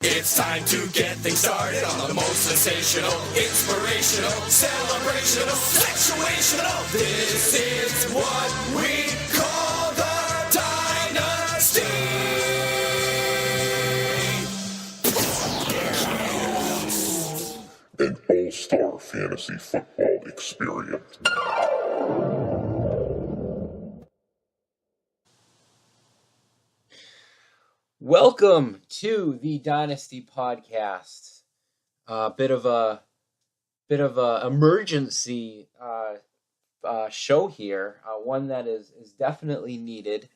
It's time to get things started on the most sensational, inspirational, celebrational, situational. This is what we call the Dynasty. An all-star fantasy football experience. Welcome to the Dynasty podcast. Bit of a emergency show here. One that is definitely needed.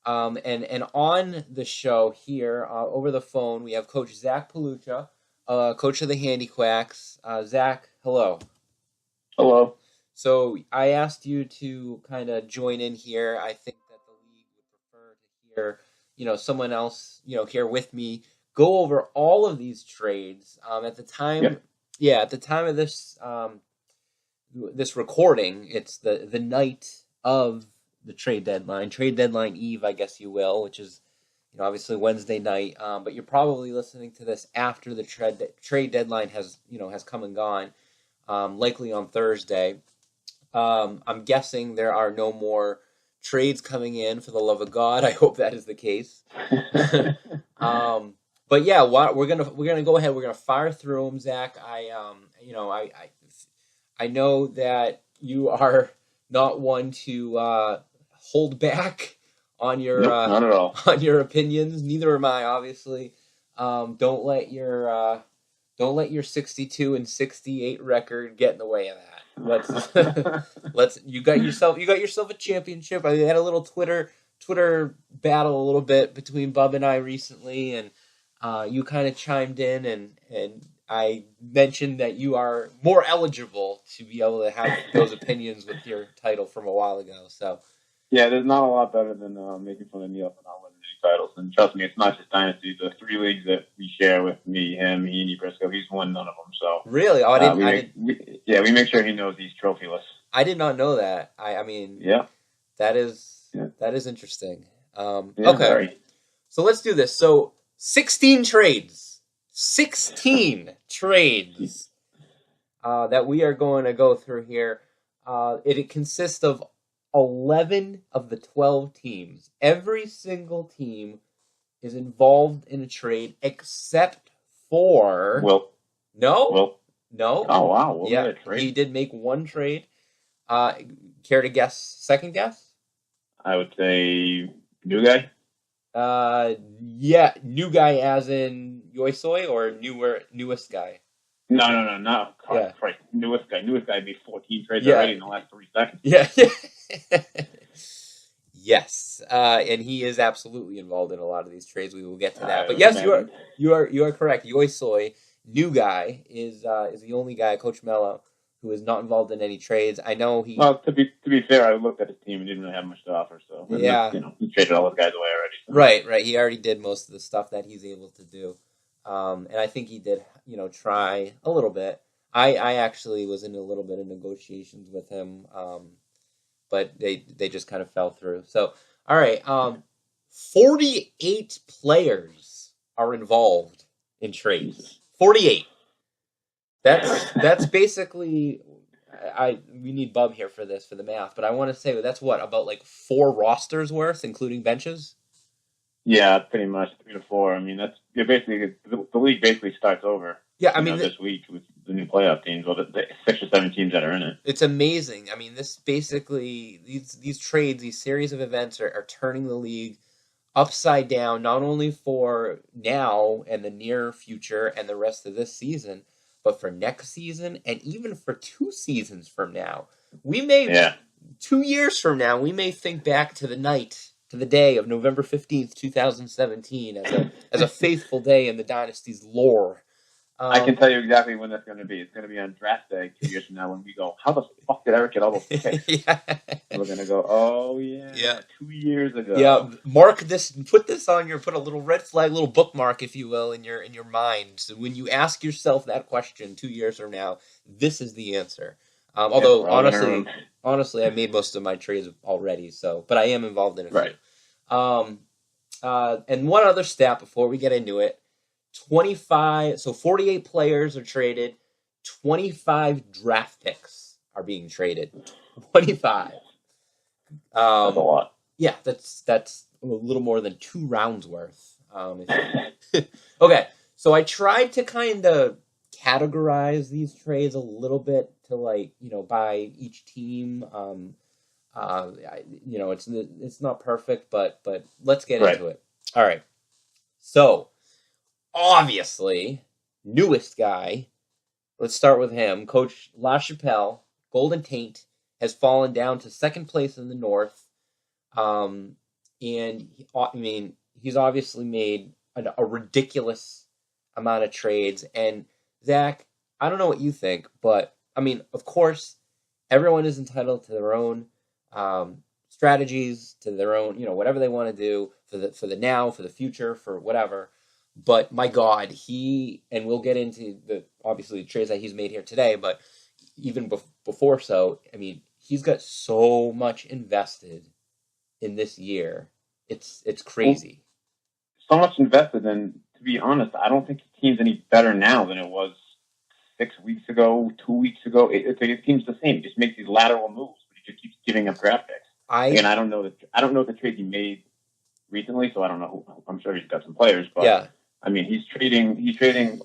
And on the show here over the phone we have Coach Zach Palucha, coach of the Handy Quacks. Zach, hello. Hello. So I asked you to kind of join in here. I think that the league would prefer to hear someone else, here with me, go over all of these trades. At the time, at the time of this this recording, it's the night of the trade deadline eve, I guess you will, which is obviously Wednesday night. But you're probably listening to this after the trade deadline has come and gone, likely on Thursday. I'm guessing there are no more trades coming in, for the love of God. I hope that is the case. But yeah, we're gonna go ahead. We're gonna fire through them, Zach. I know that you are not one to hold back on your not at all. on your opinions. Neither am I, obviously. Don't let your 62 and 68 record get in the way of that. You got yourself a championship. I had a little Twitter battle a little bit between Bub and I recently, and you kind of chimed in, and I mentioned that you are more eligible to be able to have those opinions with your title from a while ago. So yeah, there's not a lot better than making fun of Neil for not winning any titles. And trust me, it's not just Dynasty. The three leagues that we share with me, him, Heaney, Briscoe, he's won none of them. So really, we make sure he knows he's trophyless. I did not know that. I mean, yeah, that is interesting. Okay, sorry. So let's do this. So 16 trades that we are going to go through here. It consists of 11 of the 12 teams. Every single team is involved in a trade except for No. Oh wow! Yeah, he did make one trade. Care to guess? Second guess? I would say new guy. Yeah, new guy as in Yoisoy, or newest guy? No. Yeah. Christ. Newest guy made 14 trades already in the last 3 seconds. Yeah. Yes, and he is absolutely involved in a lot of these trades. We will get to that. But yes, you are correct. Yoisoy, new guy, is the only guy, Coach Mello, who is not involved in any trades. I know he. Well, to be fair, I looked at his team and didn't really have much to offer. So yeah, he traded all those guys away already. So. Right. He already did most of the stuff that he's able to do, and I think he did, try a little bit. I actually was in a little bit of negotiations with him, but they just kind of fell through. So all right, 48 players are involved in trades. 48. That's basically, we need Bub here for the math, but I want to say that's about like 4 rosters worth, including benches. Yeah, pretty much 3 to 4. I mean, basically the league basically starts over. Yeah, I mean this week with the new playoff teams, well, the 6 or 7 teams that are in it. It's amazing. I mean, this basically these trades, these series of events are turning the league upside down, not only for now and the near future and the rest of this season, but for next season and even for 2 seasons from now. 2 years from now, we may think back to the day of November 15th, 2017 as a faithful day in the Dynasty's lore. I can tell you exactly when that's going to be. It's going to be on draft day 2 years from now when we go, how the fuck did Eric get all those picks? Yeah. And we're going to go, oh, yeah, 2 years ago. Yeah, mark this, put a little red flag, little bookmark, if you will, in your mind. So when you ask yourself that question 2 years from now, this is the answer. Although, honestly, I made most of my trades already, but I am involved in it. Right. And one other stat before we get into it. 25, so 48 players are traded, 25 draft picks are being traded. 25. That's a lot. Yeah, that's a little more than 2 rounds worth. Okay, so I tried to kind of categorize these trades a little bit to, like, by each team. It's not perfect, but let's get into it. All right. So, obviously, newest guy. Let's start with him. Coach LaChapelle, Golden Taint, has fallen down to second place in the North. And he's obviously made a ridiculous amount of trades. And Zach, I don't know what you think, but of course, everyone is entitled to their own strategies, to their own, whatever they want to do for the now, for the future, for whatever. But my God, and we'll get into the trades that he's made here today, but even before so, he's got so much invested in this year. It's crazy. So much invested, and to be honest, I don't think the team's any better now than it was 6 weeks ago, 2 weeks ago. The team's the same. He just makes these lateral moves, but he just keeps giving up draft picks. Again, I don't know the trade he made recently, so I don't know. I'm sure he's got some players, but yeah. He's trading,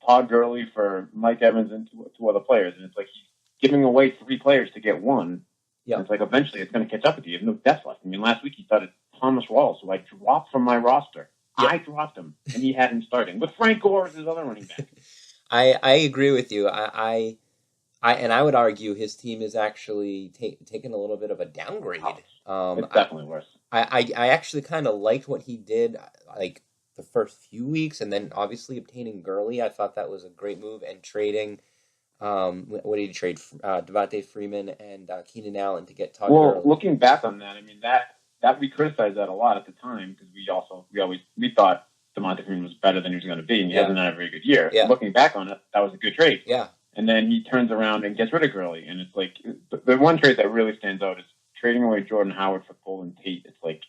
Todd Gurley for Mike Evans and two other players, and it's like he's giving away 3 players to get one. Yeah, it's like eventually it's going to catch up with you. You have no depth left. Last week he started Thomas Rawls, who I dropped from my roster. Yep. I dropped him, and he had him starting with Frank Gore as his other running back. I agree with you. I would argue his team is actually taking a little bit of a downgrade. It's definitely worse. I actually kind of liked what he did, like the first few weeks, and then obviously obtaining Gurley. I thought that was a great move, and trading. What did he trade? Devontae Freeman and Keenan Allen to get Todd Gurley. Well, looking back on that, that we criticized that a lot at the time because we thought Devontae Freeman was better than he was going to be, and he hasn't had a very good year. Yeah. Looking back on it, that was a good trade. Yeah. And then he turns around and gets rid of Gurley, and it's like the one trade that really stands out is trading away Jordan Howard for Golden Tate. It's like,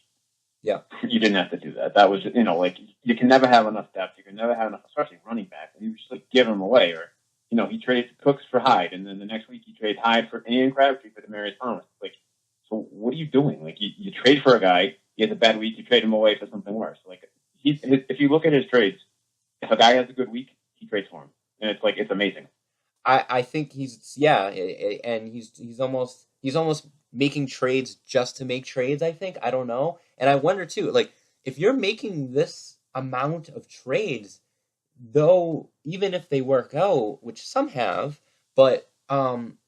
yeah, you didn't have to do that. That was, you can never have enough depth. You can never have enough, especially running back. And you just give him away, or he traded Cooks for Hyde, and then the next week he traded Hyde for Ian Crabtree for Demaryius Thomas. Like, so what are you doing? Like, you trade for a guy, he has a bad week, you trade him away for something worse. Like, if you look at his trades, if a guy has a good week, he trades for him, and it's like it's amazing. I think and he's almost making trades just to make trades. I think, I don't know, and I wonder too, like, if you're making this amount of trades, though, even if they work out, which some have, but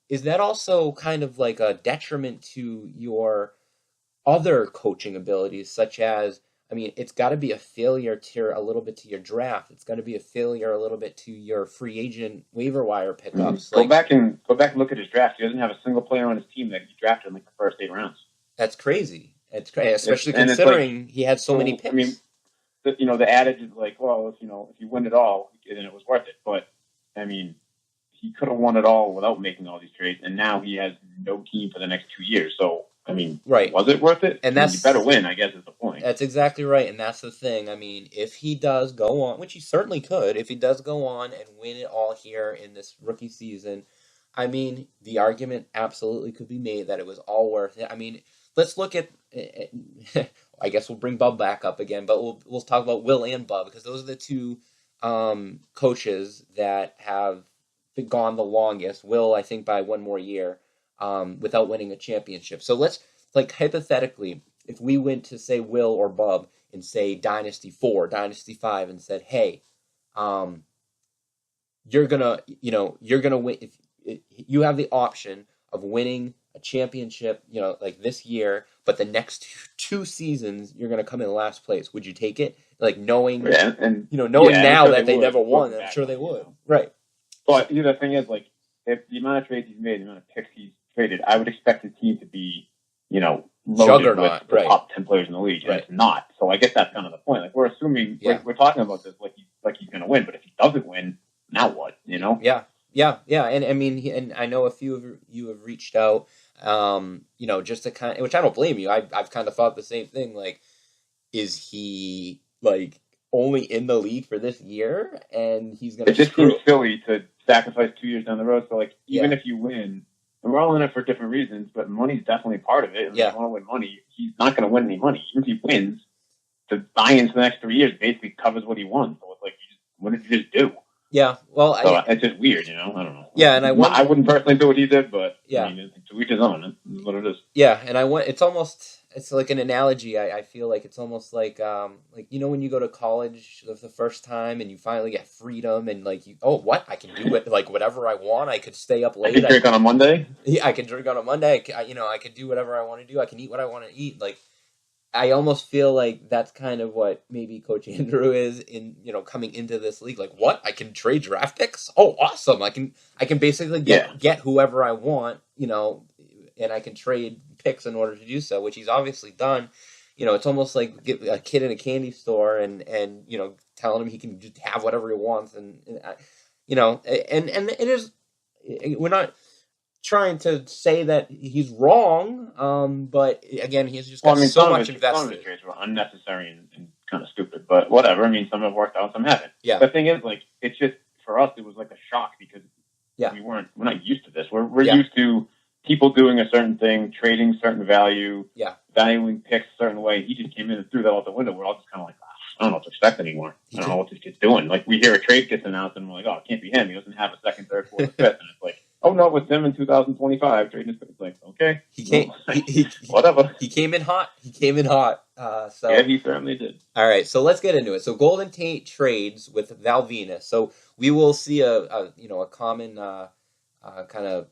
is that also kind of like a detriment to your other coaching abilities, such as, it's got to be a failure a little bit to your draft. It's got to be a failure a little bit to your free agent waiver wire pickups. Go back and look at his draft. He doesn't have a single player on his team that he drafted in the first 8 rounds. That's crazy. It's crazy, especially considering he had so many picks. The adage is like, well, if you win it all, then it was worth it. But he could have won it all without making all these trades, and now he has no team for the next 2 years. So, right. Was it worth it? And you better win, I guess, is the point. That's exactly right, and that's the thing. If he does go on, which he certainly could, if he does go on and win it all here in this rookie season, the argument absolutely could be made that it was all worth it. Let's look at, I guess we'll bring Bub back up again, but we'll talk about Will and Bub, because those are the two coaches that have been gone the longest. Will, I think, by 1 more year. Without winning a championship. So let's, hypothetically, if we went to, say, Will or Bub and say Dynasty 4, Dynasty 5, and said, hey, you're gonna win. If you have the option of winning a championship, like this year, but the next 2 seasons you're gonna come in last place. Would you take it? Like, knowing, now that they never won, I'm sure they would. Right. But the thing is, like, if the amount of trades he's made, the amount of picks he's traded, I would expect the team to be, loaded with the top 10 players in the league, and it's not. So I guess that's kind of the point. Like, we're assuming, we're talking about this like he's going to win, but if he doesn't win, now what? Yeah. And and I know a few of you have reached out, just to kind of, which I don't blame you. I've kind of thought the same thing. Like, is he, like, only in the league for this year, and he's going to. It just seems silly to sacrifice 2 years down the road. So, like, even if you win, and we're all in it for different reasons, but money's definitely part of it. And if you want to win money, he's not going to win any money. Even if he wins, the buy-in for the next 3 years basically covers what he won. So it's like, what did you just do? Yeah, well, it's just weird, I don't know. Yeah, and I wouldn't personally do what he did, but yeah, I mean, to each his own. That's what it is. Yeah, and it's like an analogy. I feel like it's almost like when you go to college the first time and you finally get freedom and like I can do it like whatever I want. I could stay up late. I can drink on a Monday. Yeah, I can drink on a Monday. I could do whatever I want to do. I can eat what I want to eat. Like, I almost feel like that's kind of what maybe Coach Andrew is in, coming into this league. Like, what? I can trade draft picks? Oh, awesome. I can basically get whoever I want, and I can trade picks in order to do so, which he's obviously done. It's almost like get a kid in a candy store and telling him he can just have whatever he wants. And it is, we're not trying to say that he's wrong, but again, he's just got so much invested. Some of the trades were unnecessary and kind of stupid, but whatever. I mean, some have worked out, some haven't. Yeah. The thing is, like, it's just for us, it was like a shock because we're not used to this. We're used to people doing a certain thing, trading certain value, valuing picks a certain way. He just came in and threw that out the window. We're all just kind of like, I don't know what to expect anymore. I don't know what this kid's doing. Like, we hear a trade gets announced and we're like, it can't be him. He doesn't have a second, third, fourth, fifth. And it's like, oh no, it's him in 2025 trading. It's like, okay, whatever. He came in hot. So yeah, he certainly did. All right, so let's get into it. So Golden Tate trades with Val Venus. So we will see a common kind of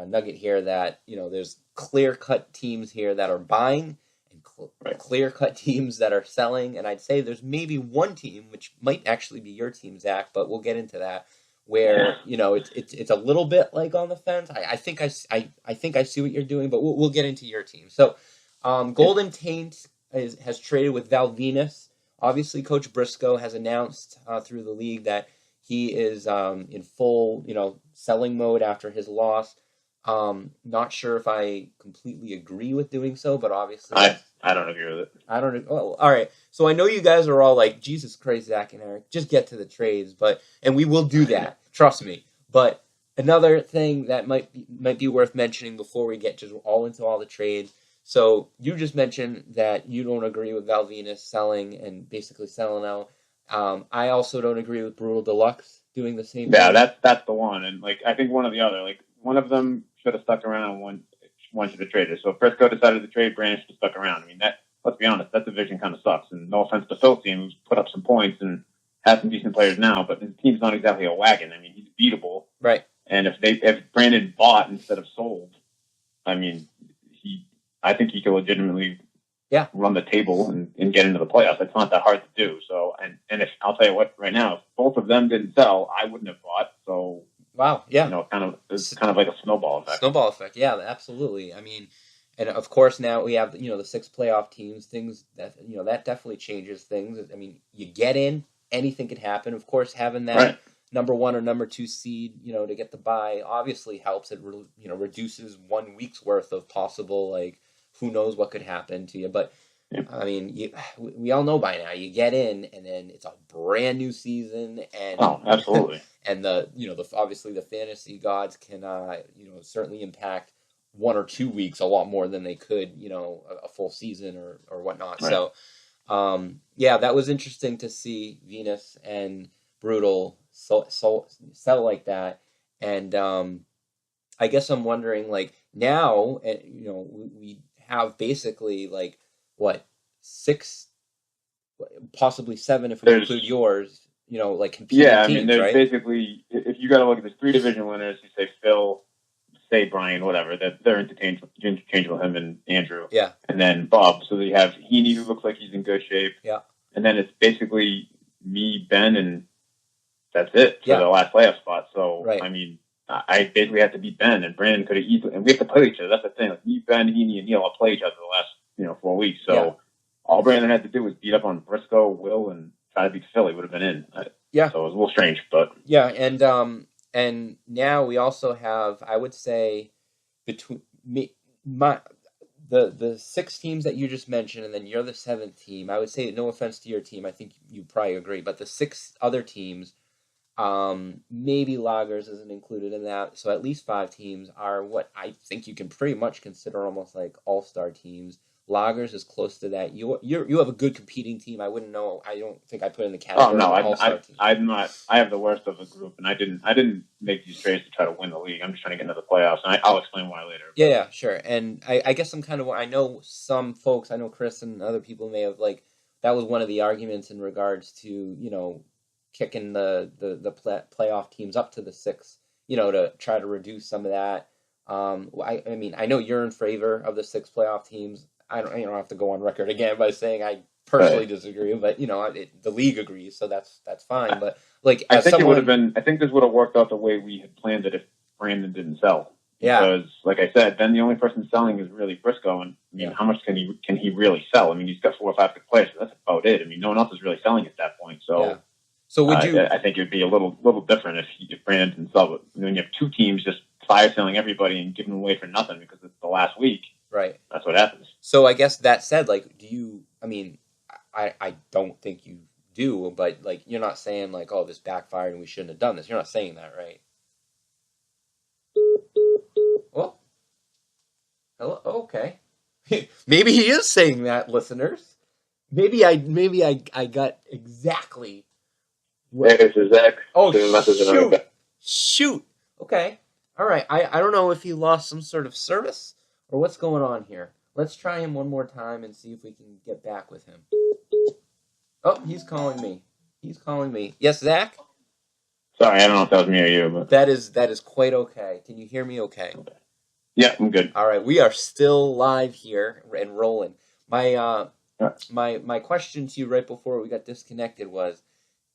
nugget here that there's clear-cut teams here that are buying and clear-cut teams that are selling. And I'd say there's maybe one team, which might actually be your team, Zach, but we'll get into that, where it's a little bit like on the fence. I think I see what you're doing, but we'll get into your team. So Golden Tate has traded with Val Venus. Obviously, Coach Briscoe has announced through the league that he is in full selling mode after his loss. Not sure if I completely agree with doing so, but obviously I don't agree with it. I don't. Oh, all right. So I know you guys are all like, Jesus Christ, Zach and Eric, just get to the trades, and we will do that. Trust me. But another thing that might be worth mentioning before we get just all into all the trades. So you just mentioned that you don't agree with Val Venus selling and basically selling out. I also don't agree with Brutal Deluxe doing the same thing. Yeah, that's the one. And like, I think one or the other. Like, one of them should have stuck around and one should have traded. So if Briscoe decided to trade, Brandon should have stuck around. I mean, let's be honest, that division kind of sucks. And no offense to Phil's team, who's put up some points and has some decent players now, but his team's not exactly a wagon. I mean, he's beatable. Right. And if Brandon bought instead of sold, I mean, I think he could legitimately run the table and get into the playoffs. It's not that hard to do. So, and if I'll tell you what, right now, if both of them didn't sell, I wouldn't have bought. So, wow, yeah, it's kind of like a snowball effect. Snowball effect, yeah, absolutely. I mean, and of course now we have the 6 playoff teams. Things that that definitely changes things. I mean, you get in, anything could happen. Of course, having that number 1 or number 2 seed, to get the bye obviously helps. It reduces 1 week's worth of possible, like, who knows what could happen to you. But I mean, we all know by now. You get in, and then it's a brand new season, and absolutely. And obviously the fantasy gods can certainly impact 1 or 2 weeks a lot more than they could a full season or whatnot. Right. So that was interesting to see Venus and Brutal sell like that. And I guess I'm wondering, like, now we have basically like 6, possibly 7 if we include yours. Like competing teams, I mean, there's right? Basically, if you got to look at the 3 division winners, you say Phil, say Brian, whatever, that they're interchangeable, him and Andrew. Yeah. And then Bob. So you have Heaney, who looks like he's in good shape. Yeah. And then it's basically me, Ben, and that's it for the last playoff spot. So, I mean, I basically have to beat Ben, and Brandon could have easily, and we have to play each other. That's the thing. Like, me, Ben, Heaney, and Neil all play each other the last 4 weeks. So all Brandon had to do was beat up on Briscoe, Will, and try to beat Philly. Would have been in. So it was a little strange, but and now we also have, I would say, between the 6 teams that you just mentioned, and then you're the 7th team. I would say, no offense to your team, I think you probably agree, but the 6 other teams, maybe Lagers isn't included in that, so at least 5 teams are what I think you can pretty much consider almost like all-star teams. Lagers is close to that. You have a good competing team. I wouldn't know. I don't think I put in the category. Oh no, all-star team. I'm not. I have the worst of a group, and I didn't make these trades to try to win the league. I'm just trying to get into the playoffs, and I'll explain why later. Yeah, sure. And I guess I'm kind of. I know some folks. I know Chris and other people may have that was one of the arguments in regards to kicking the playoff teams up to the 6. To try to reduce some of that. I mean, I know you're in favor of the 6 playoff teams. I don't have to go on record again by saying I personally disagree, but the league agrees, so that's fine. But I think it would have been. I think this would have worked out the way we had planned it if Brandon didn't sell. Yeah. Because, like I said, then the only person selling is really Briscoe, and I mean, how much can he really sell? I mean, he's got 4 or 5 good players, so that's about it. I mean, no one else is really selling at that point. So, yeah. So would you? I think it would be a little different if Brandon didn't sell. But when you have 2 teams just fire selling everybody and giving them away for nothing because it's the last week. Right. That's what happens. So I guess that said, do you? I mean, I don't think you do, but you're not saying oh, this backfired and we shouldn't have done this. You're not saying that, right? Well, hello. Okay. Maybe he is saying that, listeners. Maybe I got exactly. Hey, this is Zach. Oh, shoot. Okay. All right. I don't know if he lost some sort of service or what's going on here. Let's try him one more time and see if we can get back with him. Oh, he's calling me. Yes, Zach? Sorry, I don't know if that was me or you, but that is quite okay. Can you hear me okay? Yeah, I'm good. All right, we are still live here and rolling. My question to you right before we got disconnected was,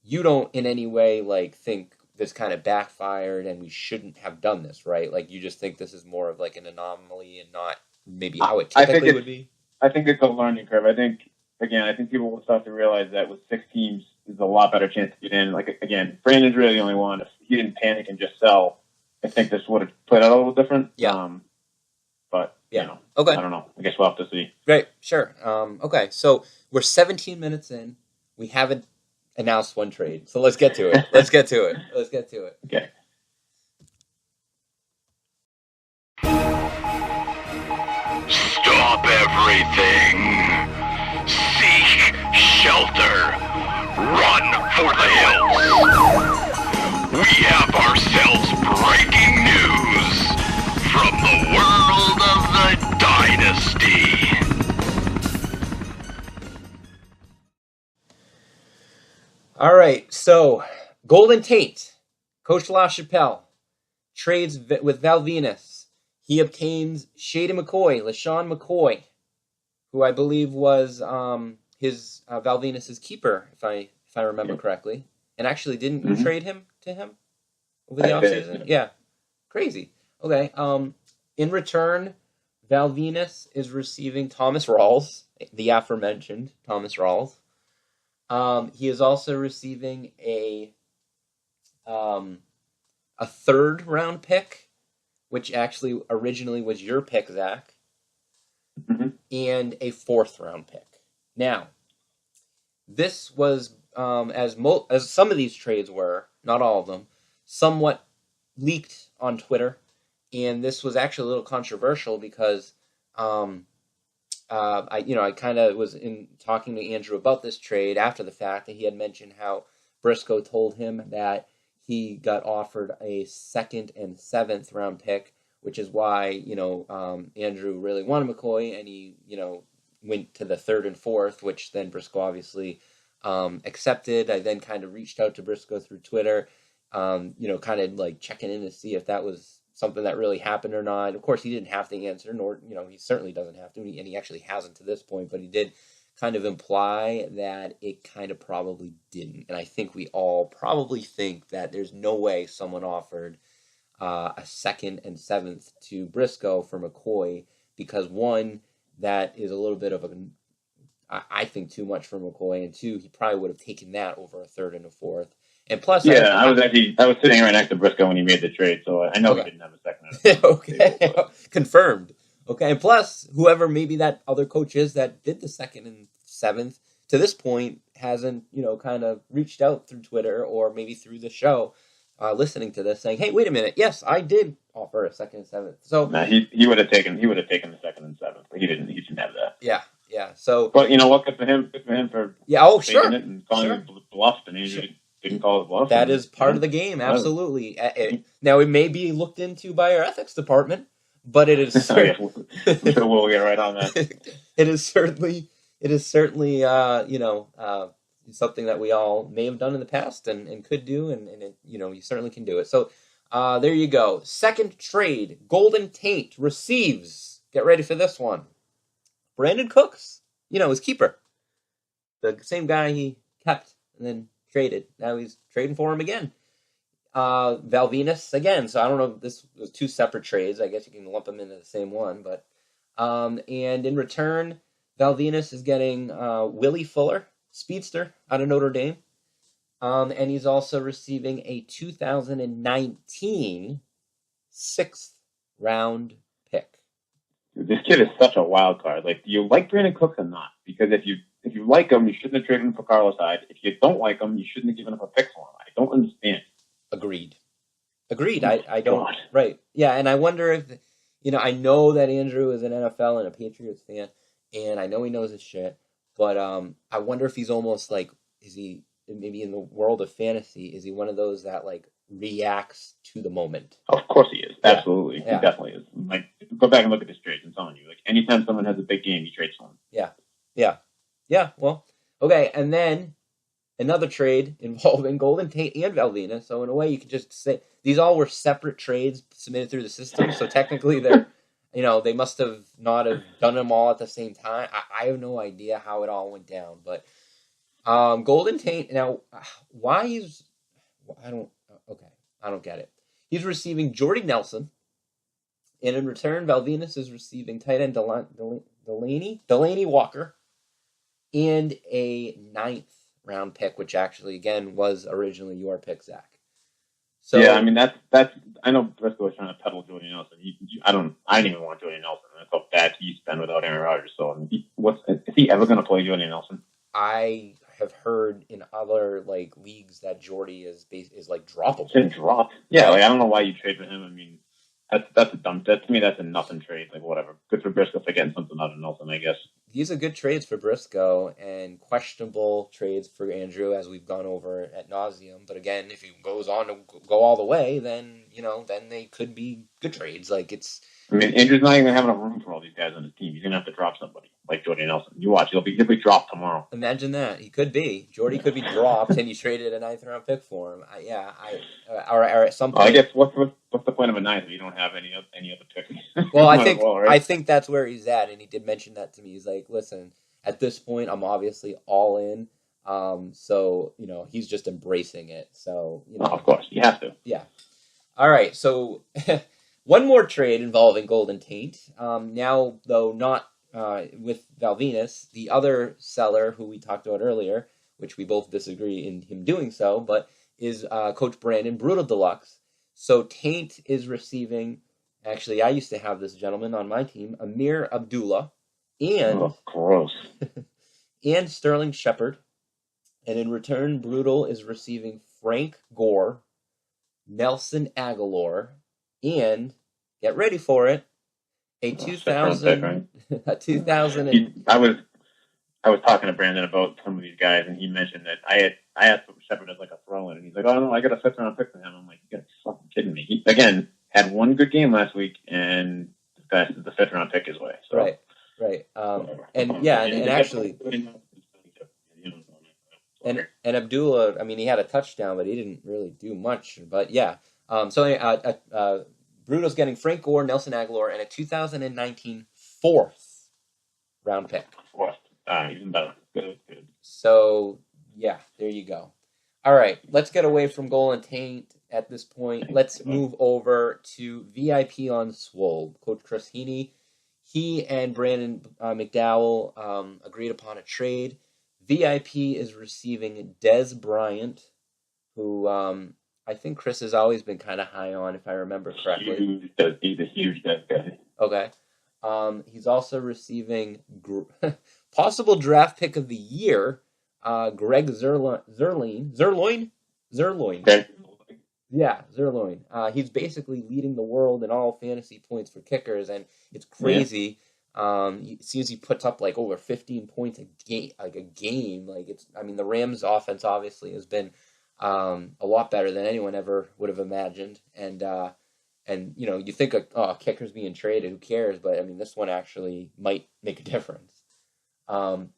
you don't in any way think this kind of backfired and we shouldn't have done this, right? You just think this is more of an anomaly and not maybe how it typically would be? I think it's a learning curve. I think people will start to realize that with 6 teams, there's a lot better chance to get in. Again, Brandon's really the only one. If he didn't panic and just sell, I think this would have played out a little different. Yeah. But, okay. I don't know. I guess we'll have to see. Great, sure. Okay, so we're 17 minutes in. We haven't announced one trade, so let's get to it. Okay. Stop everything. Seek shelter. Run for the hills. We have ourselves breaking news from the world of the Dynasty. All right, so Golden Tate, Coach LaChapelle, trades with Val Venus. He obtains LaShawn McCoy, who I believe was his Val Venus's keeper, if I remember correctly. And actually, didn't you trade him to him over the offseason? Yeah, crazy. Okay. In return, Val Venus is receiving Thomas Rawls, the aforementioned Thomas Rawls. He is also receiving a 3rd round pick, which actually originally was your pick, Zach, and a 4th round pick. Now, this was as some of these trades were, not all of them, somewhat leaked on Twitter, and this was actually a little controversial because I kind of was in talking to Andrew about this trade after the fact, and he had mentioned how Briscoe told him that he got offered a 2nd and 7th round pick, which is why Andrew really wanted McCoy, and he went to the 3rd and 4th, which then Briscoe obviously accepted. I then kind of reached out to Briscoe through Twitter, kind of checking in to see if that was something that really happened or not. Of course, he didn't have to answer, nor, he certainly doesn't have to, and he actually hasn't to this point, but he did kind of imply that it kind of probably didn't. And I think we all probably think that there's no way someone offered a 2nd and 7th to Briscoe for McCoy, because 1, that is a little bit of I think too much for McCoy, and 2, he probably would have taken that over a 3rd and a 4th. And plus, I was sitting right next to Briscoe when he made the trade, so I know he didn't have a 2nd. Okay, confirmed. Okay, and plus, whoever maybe that other coach is that did the 2nd and 7th to this point hasn't, kind of reached out through Twitter or maybe through the show, listening to this, saying, "Hey, wait a minute, yes, I did offer a 2nd and 7th." So he would have taken the 2nd and 7th, but he didn't have that. Yeah. So, but you know what? Good for him for sure, it and calling it bluff, and he didn't call it bluff. That is part of the game, absolutely. Now it may be looked into by our ethics department, but it is we'll get right on that. It is certainly something that we all may have done in the past and could do, and it, you certainly can do it. So there you go. Second trade, Golden Tate receives, get ready for this one, Brandon Cooks, his keeper, the same guy he kept and then traded. Now he's trading for him again. Valvinus again. So I don't know if this was 2 separate trades. I guess you can lump them into the same one. But and in return, Valvinus is getting Willie Fuller, speedster out of Notre Dame. And he's also receiving a 2019 6th round pick. This kid is such a wild card. Like, do you like Brandon Cooks or not? Because if you like him, you shouldn't have traded him for Carlos Hyde. If you don't like him, you shouldn't have given up a pick for him. I don't understand. Agreed. I don't. God. Right. Yeah, and I wonder if, I know that Andrew is an NFL and a Patriots fan, and I know he knows his shit, but I wonder if he's almost like, is he, maybe in the world of fantasy, is he one of those that, like, reacts to the moment? Of course he is. Absolutely. Yeah. He definitely is. Like, go back and look at his trades. I'm telling you. Like, anytime someone has a big game, he trades for him. Yeah, well, okay, and then another trade involving Golden Tate and Valvinus. So in a way, you could just say these all were separate trades submitted through the system. So technically, they're, they must have not have done them all at the same time. I have no idea how it all went down. But Golden Tate, now, why he's, I don't get it. He's receiving Jordy Nelson, and in return, Valvinus is receiving tight end Delaney Walker, and a 9th round pick, which actually, again, was originally your pick, Zach. So yeah, I mean, that's. I know Briscoe was trying to peddle Jordy Nelson. I didn't even want Jordy Nelson. That's how bad he's been without Aaron Rodgers. So I mean, is he ever going to play Jordy Nelson? I have heard in other leagues that Jordy is like droppable. It's dropped. Yeah, I don't know why you trade for him. I mean, that's a dumb. To me, that's a nothing trade. Like, whatever. Good for Briscoe for getting something out of Nelson, I guess. These are good trades for Briscoe and questionable trades for Andrew, as we've gone over at nauseum. But again, if he goes on to go all the way, then then they could be good trades. I mean, Andrew's not even having a room for all these guys on his team. He's gonna have to drop somebody like Jordy Nelson. You watch, he'll be dropped tomorrow. Imagine that. He could be. Jordy could be dropped, and you traded a 9th round pick for him. Or at some point. I guess what's the point of a 9th if you don't have any other picks? Well, I think that's where he's at, and he did mention that to me. He's like, listen, at this point, I'm obviously all in. So he's just embracing it. So of course, you have to. Yeah. All right. So one more trade involving Golden Tate. Now, though, not with Valvinus, the other seller who we talked about earlier, which we both disagree in him doing so, but is Coach Brandon, Brutal Deluxe. So Tate is receiving, actually, I used to have this gentleman on my team, Amir Abdullah, and gross. and Sterling Shepard. And in return, Brutal is receiving Frank Gore, Nelson Aguilar, and get ready for it, a 2000. A 2000. I was talking to Brandon about some of these guys, and he mentioned that I asked Shepard as like a throw-in, and he's like, "Oh no, I got a 5th round pick for him." I'm like, "You gotta be fucking kidding me!" He again had one good game last week, and the 5th round pick his way. So. Right. And actually. And Abdullah, I mean, he had a touchdown, but he didn't really do much. But yeah, so anyway, Bruno's getting Frank Gore, Nelson Aguilar, and a 2019 4th round pick. Even better. Good. So yeah, there you go. All right, let's get away from Golden Tate at this point. Let's move over to VIP on Swole. Coach Chris Heaney, he and Brandon McDowell agreed upon a trade. VIP is receiving Des Bryant, who I think Chris has always been kind of high on, if I remember correctly. He's a huge Des guy. Okay. He's also receiving possible draft pick of the year, Greg Zerloin. Okay. Yeah, Zerloin. He's basically leading the world in all fantasy points for kickers, and it's crazy. It seems he puts up like over 15 points a game. The Rams' offense obviously has been a lot better than anyone ever would have imagined, and you think kickers being traded, who cares? But I mean, this one actually might make a difference. And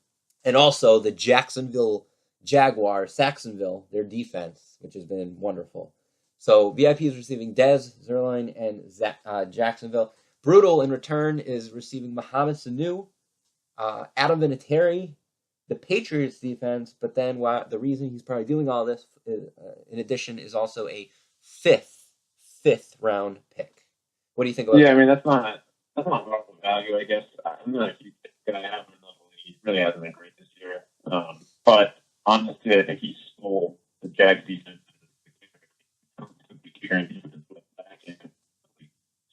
also the Jacksonville Jaguars, Saxonville, their defense, which has been wonderful. So VIP is receiving Dez, Zerline, and Jacksonville. Brutal in return is receiving Mohamed Sanu, Adam Vinatieri, the Patriots defense. But then the reason he's probably doing all this, in addition, is also a fifth round pick. What do you think about that? Yeah, I mean, that's not market value, I guess. I'm not a huge guy. I haven't he really hasn't been great this year. But honestly, I think he stole the Jags defense.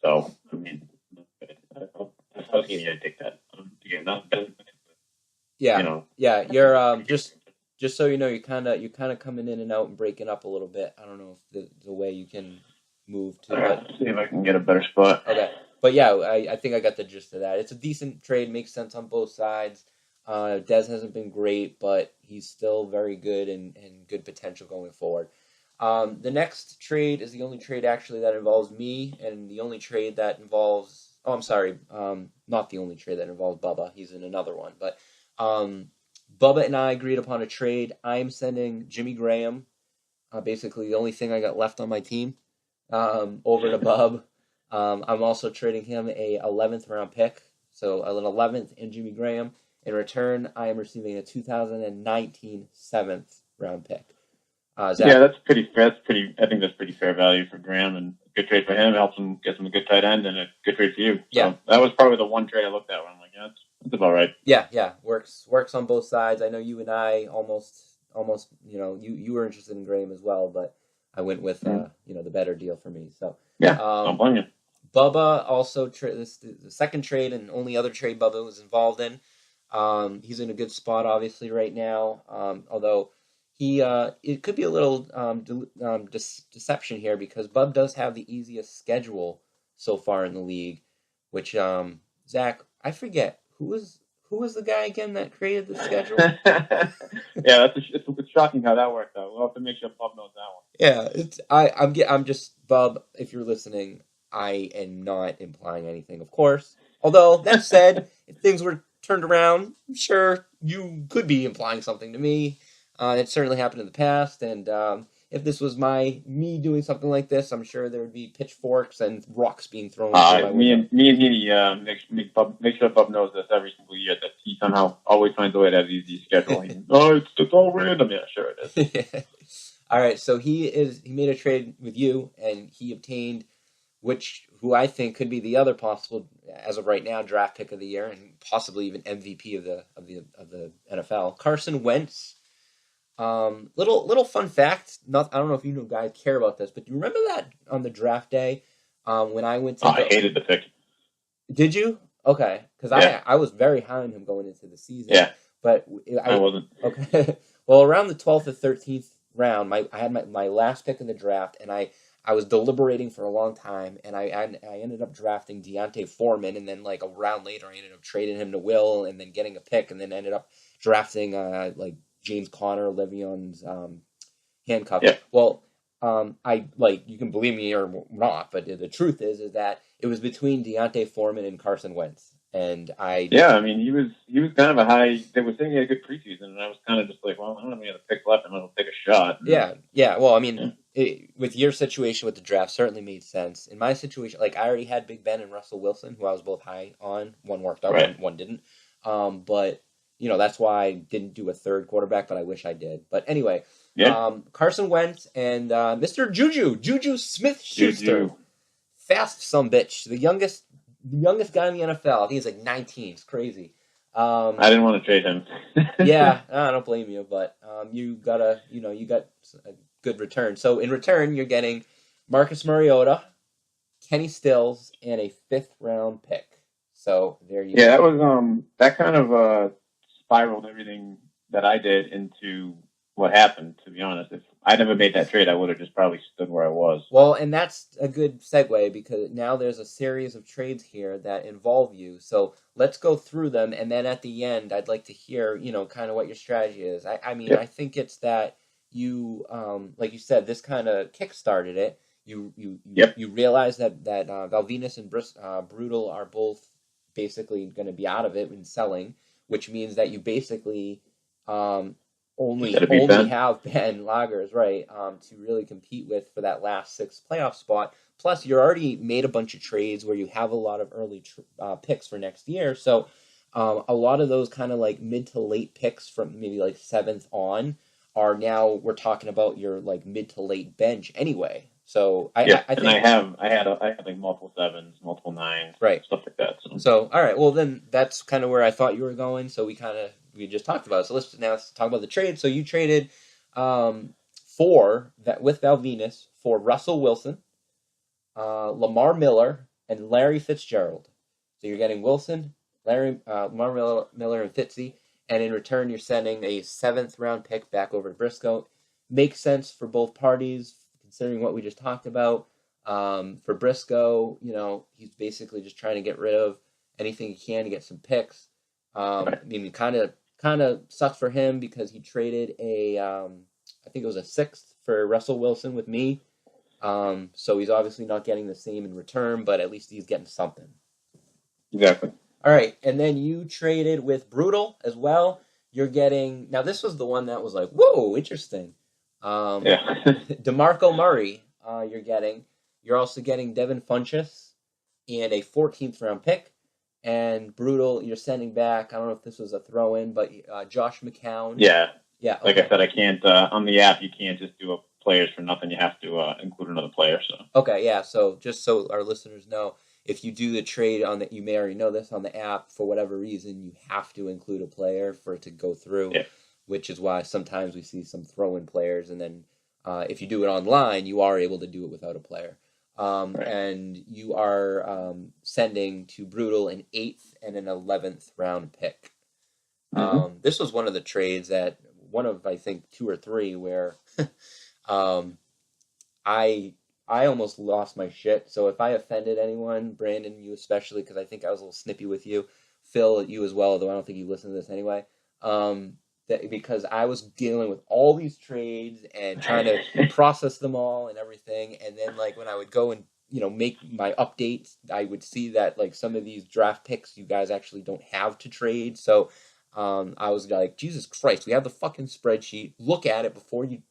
So, I mean, I was going to take that. Again, not better. Yeah, yeah. You're just so you know, you're kind of coming in and out and breaking up a little bit. I don't know if the way you can move to. Let's see if I can get a better spot. Okay, but yeah, I think I got the gist of that. It's a decent trade, makes sense on both sides. Dez hasn't been great, but he's still very good and good potential going forward. The next trade is the only trade actually that involves me, and the only trade that involves. Oh, I'm sorry. Not the only trade that involves Bubba. He's in another one, but Bubba and I agreed upon a trade. I'm sending Jimmy Graham, basically the only thing I got left on my team, over to Bub. I'm also trading him a 11th round pick, so an 11th and Jimmy Graham. In return, I am receiving a 2019 7th round pick. Yeah, that's pretty fair. I think that's pretty fair value for Graham, and a good trade for him. Helps him get him a good tight end, and a good trade for you. So that was probably the one trade I looked at where I'm like, yeah, that's about right. Yeah, works on both sides. I know you and I almost. You were interested in Graham as well, but I went with the better deal for me. So yeah, don't blame you. Bubba also this the second trade and only other trade Bubba was involved in. He's in a good spot obviously right now. Although it could be a little deception here because Bub does have the easiest schedule so far in the league, which Zach, I forget who was the guy again that created the schedule. Yeah, it's shocking how that worked out. We'll have to make sure Bub knows that one. Yeah, I'm just Bub. If you're listening, I am not implying anything, of course. Although that said, if things were turned around, I'm sure you could be implying something to me. It certainly happened in the past, and if this was me doing something like this, I'm sure there would be pitchforks and rocks being thrown. Me and he make sure Bub knows this every single year that he somehow always finds a way to have easy schedule. It's all random. Yeah, sure it is. All right, so he made a trade with you, and he obtained who I think could be the other possible, as of right now, draft pick of the year and possibly even MVP of the NFL, Carson Wentz. Little fun fact. I don't know if you guys care about this, but do you remember that on the draft day when I went to? I hated the pick. Did you? Okay, because I was very high on him going into the season. Yeah, but I wasn't. Okay, well, around the 12th or 13th round, I had my last pick in the draft, and I was deliberating for a long time, and I ended up drafting Deontay Foreman, and then like a round later, I ended up trading him to Will, and then getting a pick, and then ended up drafting James Conner, Le'Veon's handcuff. Yeah. Well, you can believe me or not, but the truth is that it was between Deontay Foreman and Carson Wentz, and Yeah, I mean, he was kind of a high. They were saying he had a good preseason, and I was kind of just like, well, I don't have any other picks left, and I'll take a shot. Yeah. Well, I mean, with your situation with the draft, certainly made sense. In my situation, I already had Big Ben and Russell Wilson, who I was both high on. One worked out, right. one didn't. But that's why I didn't do a third quarterback, but I wish I did. But anyway, Carson Wentz and Mr. Juju Smith-Schuster. Fast sumbitch, the youngest guy in the NFL. I think he's like 19. It's crazy. I didn't want to trade him. Yeah, I don't blame you, but you got a good return. So in return, you're getting Marcus Mariota, Kenny Stills, and a 5th round pick. So there you go. Yeah, that was that kind of spiraled everything that I did into what happened. To be honest, if I never made that trade, I would have just probably stood where I was. Well, and that's a good segue because now there's a series of trades here that involve you. So let's go through them, and then at the end, I'd like to hear, kind of what your strategy is. I mean, I think it's that you, like you said, this kind of kickstarted it. You realize that Valvinus and Brutal are both basically going to be out of it and selling, which means that you basically only have Ben Lagers, right, to really compete with for that last 6th playoff spot. Plus, you already made a bunch of trades where you have a lot of early picks for next year. So a lot of those kind of like mid to late picks from maybe like 7th on are now we're talking about your like mid to late bench anyway. So I think I had like multiple 7s, multiple 9s, right, stuff like that. So all right, well then that's kind of where I thought you were going. So we just talked about it. So let's talk about the trade. So you traded with Valvinus for Russell Wilson, Lamar Miller, and Larry Fitzgerald. So you're getting Wilson, Lamar Miller, and Fitzy, and in return you're sending a 7th round pick back over to Briscoe. Makes sense for both parties considering what we just talked about. For Briscoe, he's basically just trying to get rid of anything he can to get some picks. I mean, kind of sucks for him because he traded I think it was a 6th for Russell Wilson with me. So he's obviously not getting the same in return, but at least he's getting something. Exactly. All right, and then you traded with Brutal as well. You're getting now. This was the one that was like, whoa, interesting. DeMarco Murray. You're also getting Devin Funchess and a 14th round pick. And Brutal, you're sending back, I don't know if this was a throw-in, but Josh McCown. Yeah. Yeah. Okay. Like I said, I can't, on the app, you can't just do players for nothing. You have to include another player. So. Okay, yeah. So just so our listeners know, if you do the trade you may already know this on the app, for whatever reason, you have to include a player for it to go through, which is why sometimes we see some throw-in players. And then if you do it online, you are able to do it without a player. And you are sending to Brutal an 8th and an 11th round pick. This was one of the trades that I think 2 or 3 where I almost lost my shit. So if I offended anyone, Brandon, you especially, because I think I was a little snippy with you, Phil, you as well, though I don't think you listen to this anyway. Because I was dealing with all these trades and trying to process them all and everything, and then like when I would go and make my updates, I would see that like some of these draft picks you guys actually don't have to trade. So I was like, Jesus Christ, we have the fucking spreadsheet. Look at it before you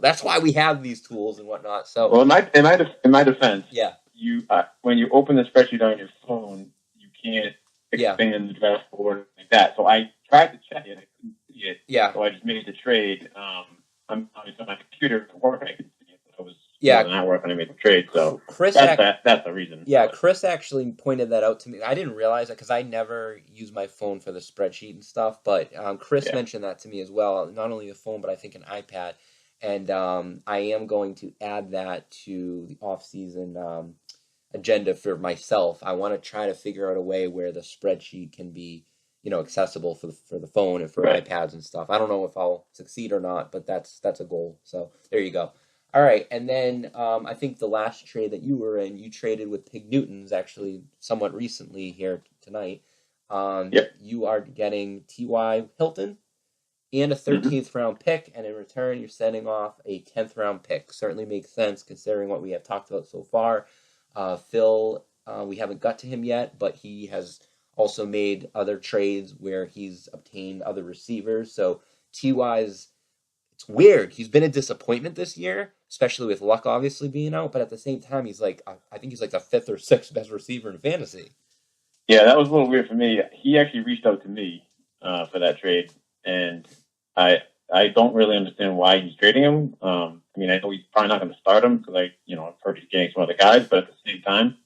that's why we have these tools and whatnot. So well, in my defense, you when you open the spreadsheet on your phone, you can't expand the draft board like that. So I tried to check it. I couldn't see it. Yeah. So I just made the trade. I'm obviously on my computer to work. I could see it. But I was not working. I made the trade. So that's the reason. Yeah, Chris actually pointed that out to me. I didn't realize it because I never use my phone for the spreadsheet and stuff. But Chris mentioned that to me as well. Not only the phone, but I think an iPad. And I am going to add that to the off-season agenda for myself. I want to try to figure out a way where the spreadsheet can be accessible for the phone and for iPads and stuff. I don't know if I'll succeed or not, but that's a goal. So there you go. All right, and then I think the last trade that you were in, you traded with Pig Newtons actually somewhat recently here tonight. You are getting T.Y. Hilton and a 13th round pick, and in return you're sending off a 10th round pick. Certainly makes sense considering what we have talked about so far. Phil, we haven't got to him yet, but he has also made other trades where he's obtained other receivers. So T.Y.'s, it's weird. He's been a disappointment this year, especially with Luck obviously being out, but at the same time, he's like, I think he's like the 5th or 6th best receiver in fantasy. Yeah, that was a little weird for me. He actually reached out to me for that trade, and I don't really understand why he's trading him. I mean, I know he's probably not going to start him because I've heard he's getting some other guys, but at the same time,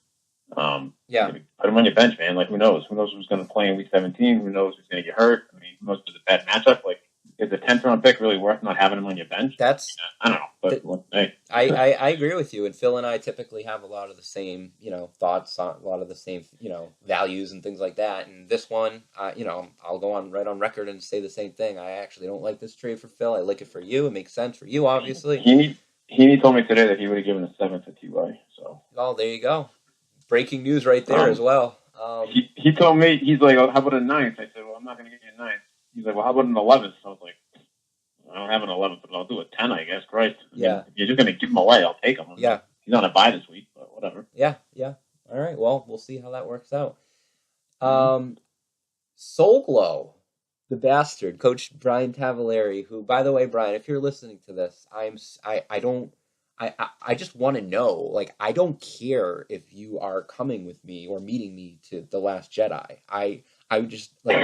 put him on your bench, man. Like, who knows? Who knows who's going to play in week 17? Who knows who's going to get hurt? I mean, who knows if it's a bad matchup? Like, is a 10th round pick really worth not having him on your bench? I don't know, but hey. I agree with you, and Phil and I typically have a lot of the same, thoughts on a lot of the same, values and things like that. And this one, I'll go on right on record and say the same thing. I actually don't like this trade for Phil. I like it for you. It makes sense for you, obviously. He told me today that he would have given a 7th to T.Y. So. Oh, there you go. Breaking news right there as well. He told me, he's like, oh, how about a 9th? I said, well, I'm not going to give you a 9th. He's like, well, how about an 11th? So I was like, I don't have an 11th, but I'll do a 10, I guess. Christ. Yeah. If you're just going to give him away, I'll take him. Yeah. He's on a bye this week, but whatever. Yeah. All right. Well, we'll see how that works out. Soul Glow, the bastard, Coach Brian Tavaleri, who, by the way, Brian, if you're listening to this, I just want to know, like, I don't care if you are coming with me or meeting me to The Last Jedi. I just, like,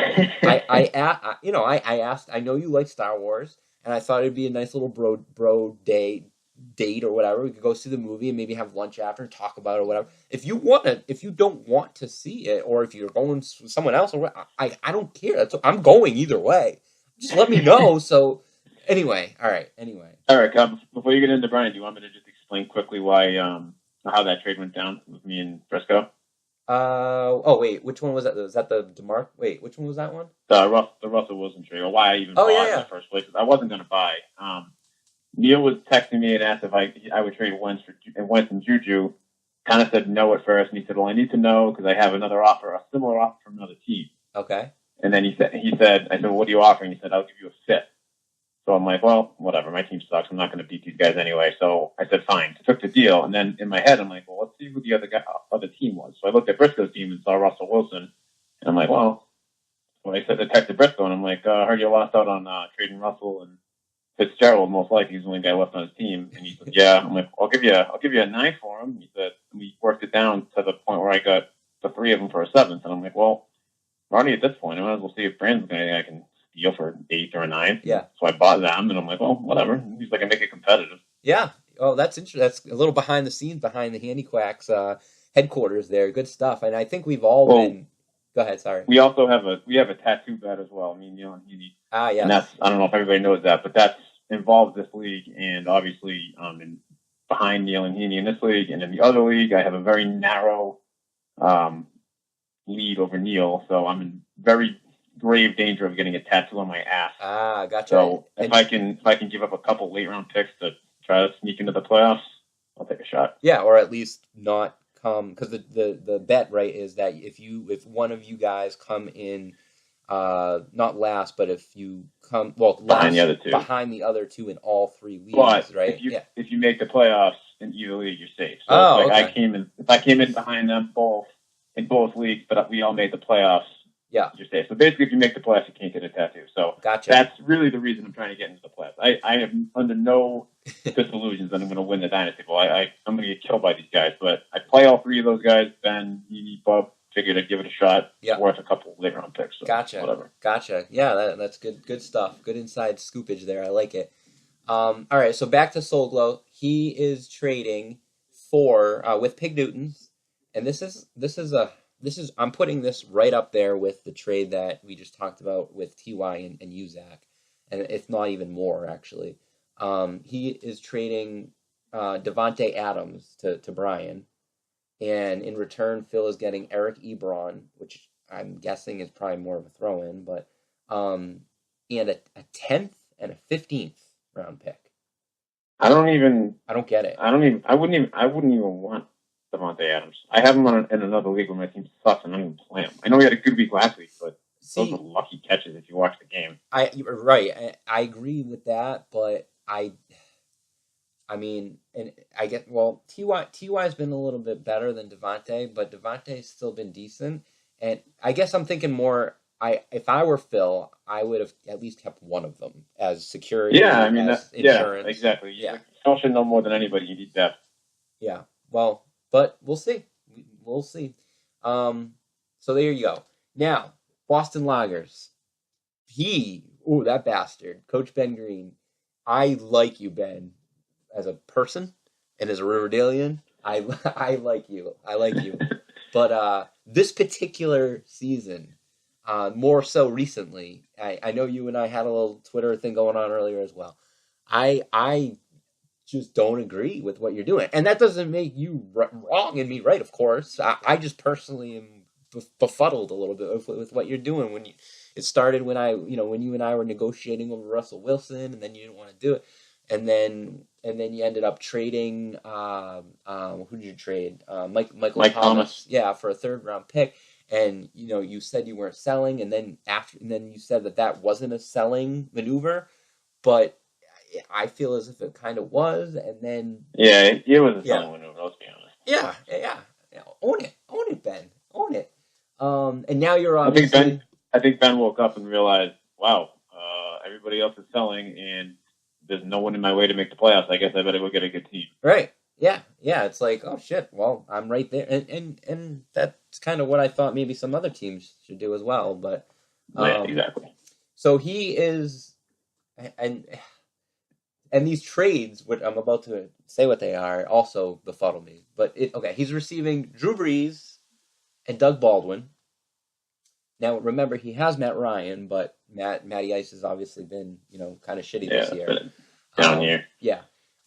I asked, I know you like Star Wars, and I thought it'd be a nice little bro date or whatever. We could go see the movie and maybe have lunch after and talk about it or whatever. If you don't want to see it, or if you're going with someone else, or I don't care. I'm going either way. Just let me know. So anyway, all right. Before you get into Brian, do you want me to just explain quickly why how that trade went down with me and Briscoe? Wait, which one was that? Was that the DeMar? Wait, which one was that one? The Russell Wilson trade, or why I even bought in the first place. I wasn't going to buy. Neil was texting me and asked if I would trade Wentz and Juju. Kind of said no at first, and he said, "Well, I need to know because I have a similar offer from another team." Okay. And then I said, "Well, what are you offering?" He said, "I'll give you a 5th." So I'm like, well, whatever. My team sucks. I'm not going to beat these guys anyway. So I said, fine. I took the deal. And then in my head, I'm like, well, let's see who the other team was. So I looked at Briscoe's team and saw Russell Wilson. And I'm like, well, I said to texted Briscoe, and I'm like, I heard you lost out on trading Russell and Fitzgerald. Most likely he's the only guy left on his team. And he said, yeah. I'm like, I'll give you a 9 for him. He said, and we worked it down to the point where I got the 3 of them for a 7th. And I'm like, well, we're already at this point. I might as well see if Brandon's got anything I can deal for an 8 or a 9. Yeah. So I bought them, and I'm like, well, whatever. He's like, I make it competitive. Yeah. Oh, that's interesting. That's a little behind the scenes, behind the Handy Quacks headquarters there. Good stuff. And I think we've all been. Go ahead. Sorry. We also have a tattoo bet as well. I mean, Neil and Heaney. Yeah. And I don't know if everybody knows that, but that's involved this league, and obviously, behind Neil and Heaney in this league, and in the other league, I have a very narrow lead over Neil, so I'm in very grave danger of getting a tattoo on my ass. Gotcha. So if I can give up a couple late round picks to try to sneak into the playoffs, I'll take a shot. Yeah, or at least not come, because the bet, right, is that if one of you guys come in not last, but if you come behind the other two in all 3 leagues, right? If you make the playoffs in either league, you're safe. So okay. I came in behind them both in both leagues, but we all made the playoffs. Yeah, you're safe. So basically, if you make the playoffs, you can't get a tattoo. So gotcha. That's really the reason I'm trying to get into the playoffs. I am under no disillusions that I'm going to win the Dynasty Bowl. I'm going to get killed by these guys, but I play all 3 of those guys. Ben, Heaney, Bub. Figured I'd give it a shot. Yeah. It's worth a couple late round picks. So gotcha. Whatever. Gotcha. Yeah, that's good stuff. Good inside scoopage there. I like it. All right, so back to Soul Glow. He is trading for with Pig Newtons, and this is I'm putting this right up there with the trade that we just talked about with Ty and Uzak, and if not even more actually. He is trading Devontae Adams to Brian. And in return, Phil is getting Eric Ebron, which I'm guessing is probably more of a throw-in, but and a 10th and a 15th round pick. I don't get it. I wouldn't even want Devontae Adams. I have him in another league where my team sucks, and I don't even play him. I know he had a good week last week, but those are lucky catches if you watch the game. I agree with that, but I mean, and I get, Ty has been a little bit better than Devontae, but Devontae's still been decent. And I guess I'm thinking more, if I were Phil, I would have at least kept one of them as security. Yeah, I mean, insurance. Yeah, exactly. Yeah. Phil should know more than anybody. You need depth. Yeah, well, but we'll see. We'll see. So there you go. Now, Boston Lagers. That bastard, Coach Ben Green. I like you, Ben. As a person and as a Riverdalian, I like you. But this particular season, more so recently. I know you and I had a little Twitter thing going on earlier as well. I just don't agree with what you're doing, and that doesn't make you wrong and me right. Of course, I just personally am befuddled a little bit with what you're doing. It started when when you and I were negotiating over Russell Wilson, and then you didn't want to do it, and then you ended up trading. Who did you trade? Michael Thomas. Yeah, for a 3rd round pick. And you said you weren't selling, and then you said that wasn't a selling maneuver, but I feel as if it kind of was. And then it was a selling maneuver. Let's be honest. Yeah. Own it, Ben. Own it. And now you're obviously. I think Ben woke up and realized, wow, everybody else is selling, and there's no one in my way to make the playoffs. I guess I better go get a good team. Right. Yeah. It's like, oh shit. Well, I'm right there, and that's kind of what I thought maybe some other teams should do as well. But exactly. So he is, and these trades, what I'm about to say, what they are, also befuddle me. But he's receiving Drew Brees and Doug Baldwin. Now remember, he has Matt Ryan, but Matty Ice has obviously been kind of shitty this year. Down year. Yeah.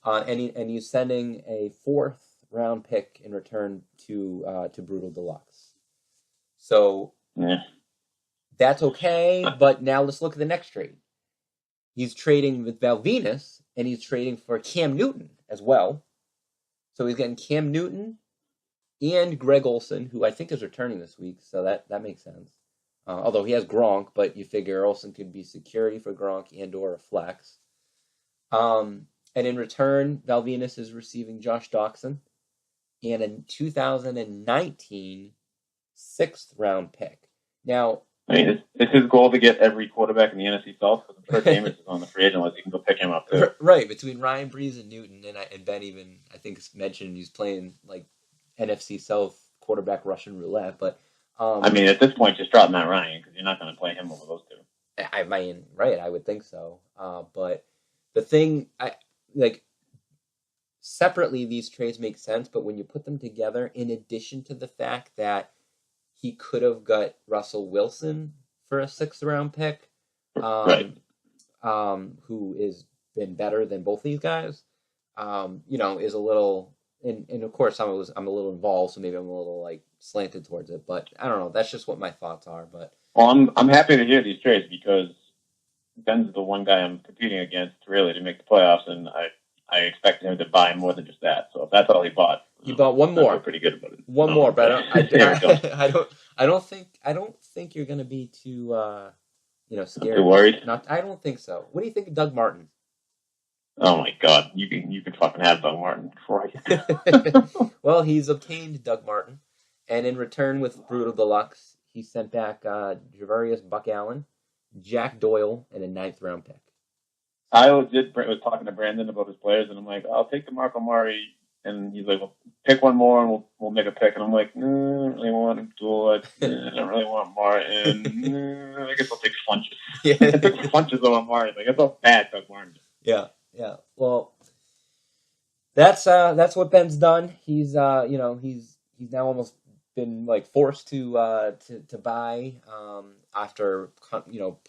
And he's sending a 4th round pick in return to Brutal Deluxe. So that's okay, but now let's look at the next trade. He's trading with Val Venus, and he's trading for Cam Newton as well. So he's getting Cam Newton and Greg Olsen, who I think is returning this week, so that makes sense. Although he has Gronk, but you figure Olsen could be security for Gronk and or a flex. And in return, Val Venus is receiving Josh Doxson and a 2019 6th round pick. Now, I mean, it's his goal to get every quarterback in the NFC South, because I'm sure Jameis is on the free agent list. You can go pick him up too. Right, between Ryan Brees and Newton, and Ben even, I think, mentioned he's playing like NFC South quarterback Russian roulette. But I mean, at this point, just drop Matt Ryan, because you're not going to play him over those two. I mean, right? I would think so. But the thing, separately, these trades make sense, but when you put them together, in addition to the fact that he could have got Russell Wilson for a 6th round pick, right. Who is been better than both these guys, is a little, and of course I'm a little involved, so maybe I'm a little slanted towards it, but I don't know. That's just what my thoughts are. But I'm happy to hear these trades, because Ben's the one guy I'm competing against really to make the playoffs, and I expected him to buy more than just that. So if that's all he bought, bought one more. I feel pretty good about it. One more, but I don't think you're going to be too scared. Too worried? I don't think so. What do you think of Doug Martin? Oh my God, you can fucking have Doug Martin. Christ. Well, he's obtained Doug Martin, and in return with Brutal Deluxe, he sent back Javarius Buck Allen, Jack Doyle, and a 9th round pick. I was talking to Brandon about his players, and I'm like, I'll take DeMarco Murray, and he's like, well, pick one more, and we'll make a pick. And I'm like, I don't really want Abdullah. I don't really want Martin. I guess I'll take Funches. Yeah. I took Funches over Martin. That's how bad Doug Martin is. Yeah. Well, that's what Ben's done. He's he's now almost been forced to buy after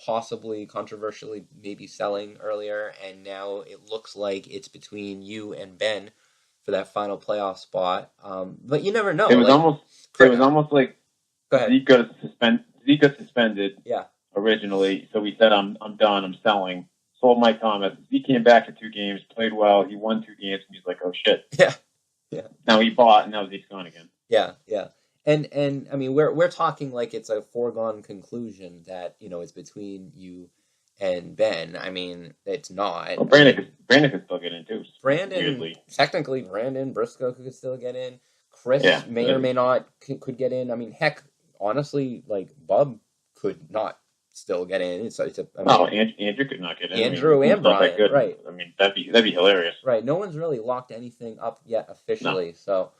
possibly controversially maybe selling earlier, and now it looks like it's between you and Ben for that final playoff spot. But you never know. It was almost like go ahead. Zika suspended. Yeah. Originally, so he said, "I'm done. I'm selling." Sold Mike Thomas. He came back for 2 games, played well. He won 2 games, and he's like, "Oh shit!" Yeah. Now he bought, and now Zeke's gone again. Yeah. And I mean, we're talking like it's a foregone conclusion that it's between you and Ben. I mean, it's not. Well, Brandon could still get in too. Technically, Brandon Briscoe could still get in. Chris may or may not could get in. I mean, heck, honestly, Bub could not still get in. Andrew could not get in. Andrew and Brian, right? I mean, that'd be hilarious. Right. No one's really locked anything up yet officially. No. So,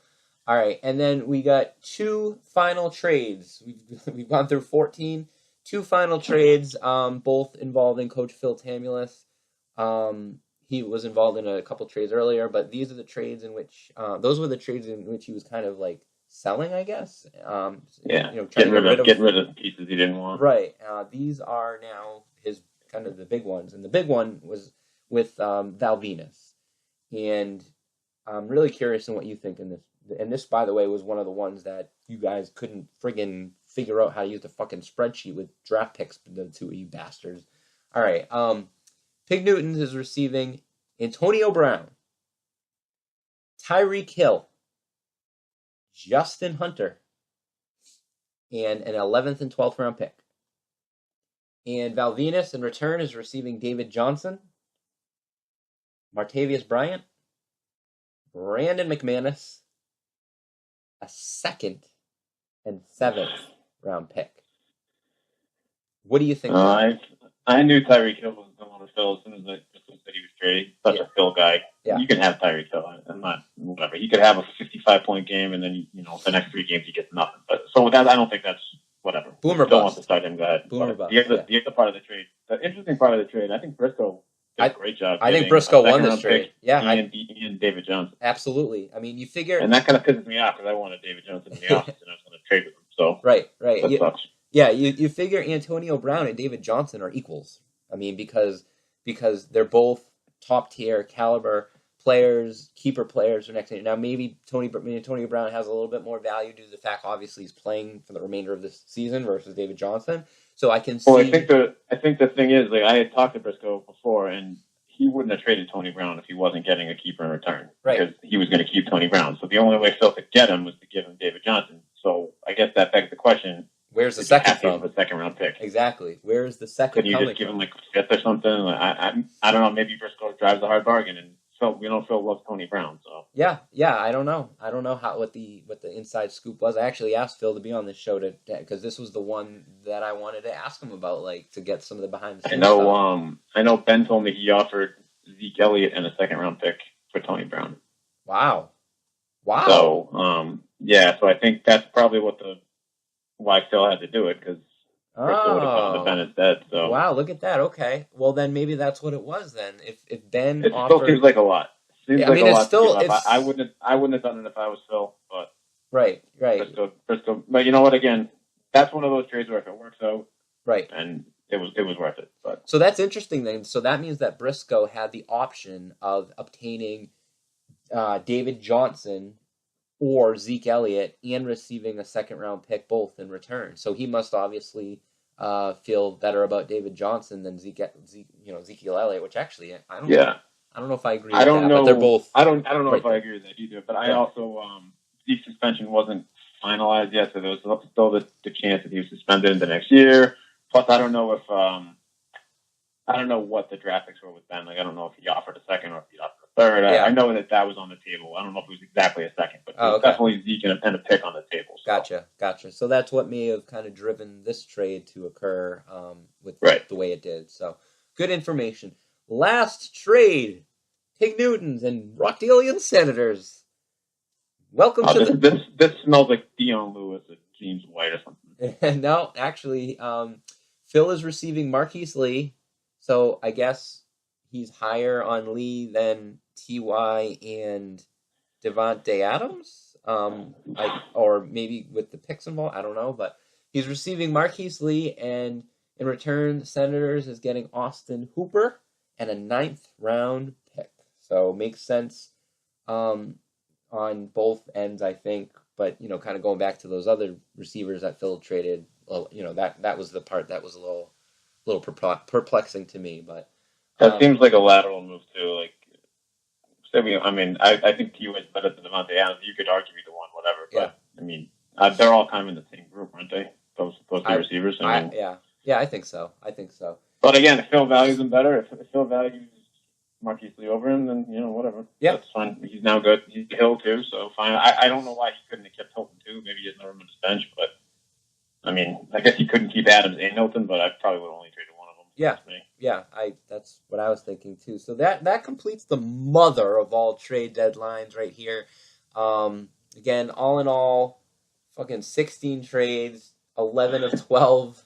all right, and then we got 2 final trades. We've gone through 14. 2 final trades, both involving Coach Phil Tamulus. He was involved in a couple trades earlier, but these are the trades in which those were the trades in which he was kind of selling, I guess. Getting rid of pieces he didn't want. Right. These are now his kind of the big ones, and the big one was with Val Venus, and I'm really curious in what you think in this. And this, by the way, was one of the ones that you guys couldn't friggin' figure out how to use the fucking spreadsheet with draft picks, the two of you bastards. All right. Pig Newtons is receiving Antonio Brown, Tyreek Hill, Justin Hunter, and an 11th and 12th round pick. And Val Venus, in return, is receiving David Johnson, Martavius Bryant, Brandon McManus, a 2nd and 7th round pick. What do you think? I knew Tyreek Hill was going to Phil as soon as I said he was traded. Such a Phil guy. Yeah. You can have Tyreek Hill. I'm not whatever. He could have a 55-point game, and then the next 3 games he gets nothing. But so with that, I don't think that's whatever. Boomer don't want to start him. Go ahead. Boomer bust. The other part of the trade, the interesting part of the trade, I think Briscoe did a great job. I think Briscoe won this trade. Yeah, and David Johnson. Absolutely. I mean, you figure, and that kind of pisses me off because I wanted David Johnson in the offseason, and I was going to trade with him. So right. That sucks. Yeah, you figure Antonio Brown and David Johnson are equals. I mean, because they're both top tier caliber players, keeper players for next year. Now, maybe Antonio Brown has a little bit more value due to the fact, obviously, he's playing for the remainder of this season versus David Johnson. So I can see. Well, I think the thing is, like, I had talked to Briscoe before, and he wouldn't have traded Tony Brown if he wasn't getting a keeper in return, right? Because he was going to keep Tony Brown. So the only way Phil could get him was to give him David Johnson. So I guess that begs the question: where's the second from? The 2nd round pick. Exactly. Where's the second? Could you just give him like 5th or something? I don't know. Maybe Briscoe drives a hard bargain, and Phil loves Tony Brown. So yeah. I don't know what the inside scoop was. I actually asked Phil to be on this show because this was the one that I wanted to ask him about, like, to get some of the behind the scenes. I know Ben told me he offered Zeke Elliott and a 2nd round pick for Tony Brown. Wow. So so I think that's probably why Phil had to do it, because Briscoe would have gone to Ben instead. So wow, look at that. Okay, well then maybe that's what it was then. If Ben still seems like a lot. I wouldn't have done it if I was Phil, but right. Briscoe. But you know what? Again, that's one of those trades where if it works out, right, and it was worth it. But so that's interesting then. So that means that Briscoe had the option of obtaining David Johnson or Zeke Elliott and receiving a 2nd round pick both in return. So he must obviously feel better about David Johnson than Ezekiel Elliott, which actually I don't know if I agree with that, but they're both I don't know if I agree with that either, but I also Zeke's suspension wasn't finalized yet, so there was still the chance that he was suspended into next year. Plus I don't know if I don't know what the draft picks were with Ben. Like, I don't know if he offered a 2nd or if he offered a 3rd. Yeah. I know that was on the table. I don't know if it was exactly a 2nd, but it was definitely Zeke and a pick on the table. So. Gotcha. So that's what may have kind of driven this trade to occur with the way it did. So good information. Last trade, Pig Newtons and Rockdalian Senators. Welcome to this smells like Dion Lewis and James White or something. No, actually, Phil is receiving Marquise Lee. So I guess he's higher on Lee than T.Y. and Devontae Adams, or maybe with the picks involved. I don't know, but he's receiving Marquise Lee, and in return, Senators is getting Austin Hooper and a 9th round pick. So makes sense on both ends, I think. But kind of going back to those other receivers that Phil traded, that was the part that was a little perplexing to me, but that seems like a lateral move too. Like, I mean, I think T.Y. is better than Devontae Adams. You could argue either one, whatever. But I mean, they're all kind of in the same group, aren't they? Those two receivers. I think so. But again, if Phil values him better, if Phil values Marquise Lee over him, then whatever. Yeah, that's fine. He's now good. He's Hill too, so fine. I don't know why he couldn't have kept Hilton too. Maybe he has no room on his bench, but. I mean, I guess he couldn't keep Adams and Hilton, but I probably would have only traded one of them. Yeah, that's what I was thinking too. So that completes the mother of all trade deadlines right here. Again, all in all, fucking 16 trades, 11 of 12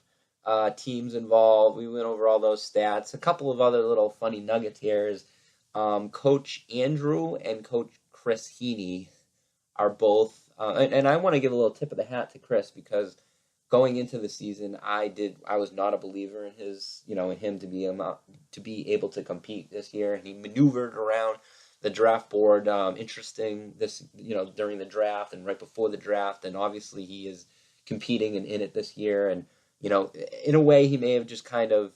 teams involved. We went over all those stats. A couple of other little funny nuggets here is Coach Andrew and Coach Chris Heaney are both, and I want to give a little tip of the hat to Chris, because going into the season, I was not a believer in him to be able to compete this year. And he maneuvered around the draft board, interesting this, during the draft and right before the draft. And obviously he is competing and in it this year. And, in a way he may have just kind of,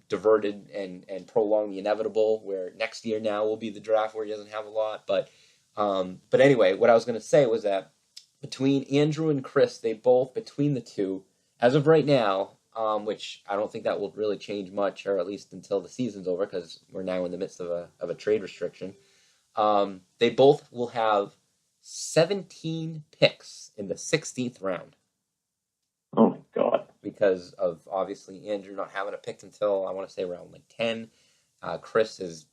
diverted and prolonged the inevitable, where next year now will be the draft where he doesn't have a lot. But anyway, what I was going to say was that between Andrew and Chris, they both, between the two, as of right now, which I don't think that will really change much, or at least until the season's over, because we're now in the midst of a trade restriction. They both will have 17 picks in the 16th round. Oh my God! Because of obviously Andrew not having a pick until I want to say around like 10. Chris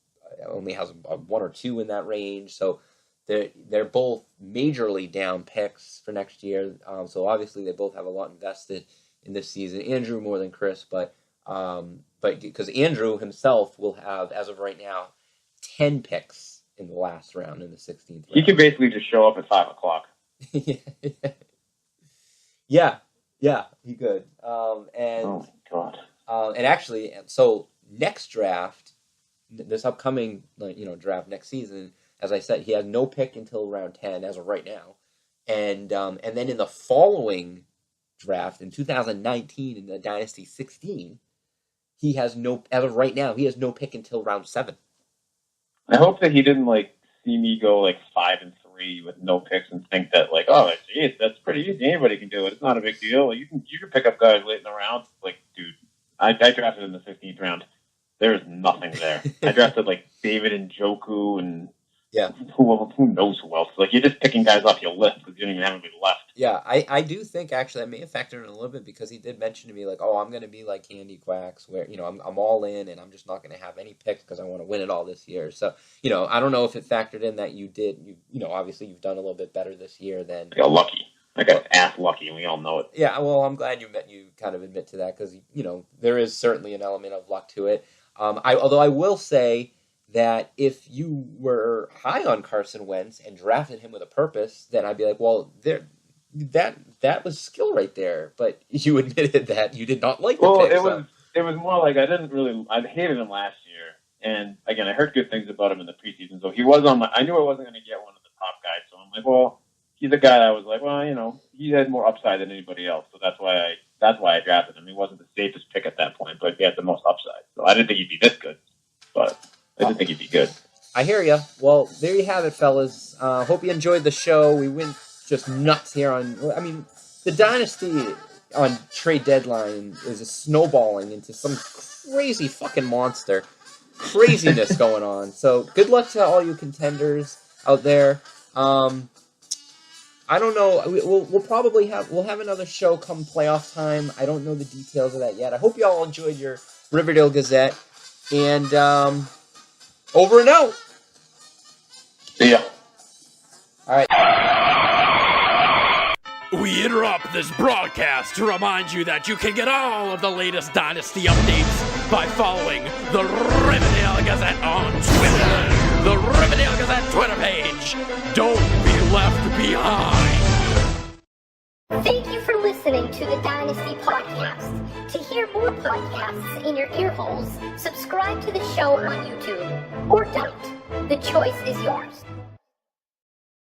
only has a 1 or 2 in that range, so. They're both majorly down picks for next year, so obviously they both have a lot invested in this season. Andrew more than Chris, but because Andrew himself will have, as of right now, 10 picks in the last round, in the 16th round. He could basically just show up at 5 o'clock. Yeah, he could. And oh my God! And actually, so next draft, this upcoming draft next season. As I said, he has no pick until round 10 as of right now. And then in the following draft, in 2019, in the Dynasty 16, he has as of right now, he has no pick until round 7. I hope that he didn't, see me go, 5-3 with no picks and think that, oh, geez, that's pretty easy. Anybody can do it. It's not a big deal. You can pick up guys late in the round. Dude, I drafted in the 15th round. There's nothing there. I drafted, David and Njoku and... Yeah. Who knows who else? You're just picking guys off your list because you don't even have anybody left. Yeah, I do think, actually, that may have factored in a little bit, because he did mention to me, I'm going to be like Candy Quacks, where, I'm all in, and I'm just not going to have any picks because I want to win it all this year. So, I don't know if it factored in that you obviously you've done a little bit better this year than... I got lucky. I got ass lucky, and we all know it. Yeah, well, I'm glad you kind of admit to that, because, there is certainly an element of luck to it. Although I will say... that if you were high on Carson Wentz and drafted him with a purpose, then I'd be like, well, that was skill right there. But you admitted that you did not like the pick. It was more like I hated him last year. And again, I heard good things about him in the preseason. So he was I knew I wasn't going to get one of the top guys. So I'm like, well, he's a guy that I was like, well, he had more upside than anybody else. So that's why I drafted him. He wasn't the safest pick at that point, but he had the most upside. So I didn't think he'd be this good, but I didn't think he'd be good. I hear you. Well, there you have it, fellas. Hope you enjoyed the show. We went just nuts here the Dynasty on trade deadline is snowballing into some crazy fucking monster. Craziness going on. So good luck to all you contenders out there. I don't know. We'll probably have another show come playoff time. I don't know the details of that yet. I hope you all enjoyed your Riverdale Gazette. And over and out. See ya. All right. We interrupt this broadcast to remind you that you can get all of the latest Dynasty updates by following the Riverdale Gazette on Twitter. The Riverdale Gazette Twitter page. Don't be left behind. Thank you for listening to the Dynasty Podcast. To hear more podcasts in your ear holes, subscribe to the show on YouTube. Or don't. The choice is yours.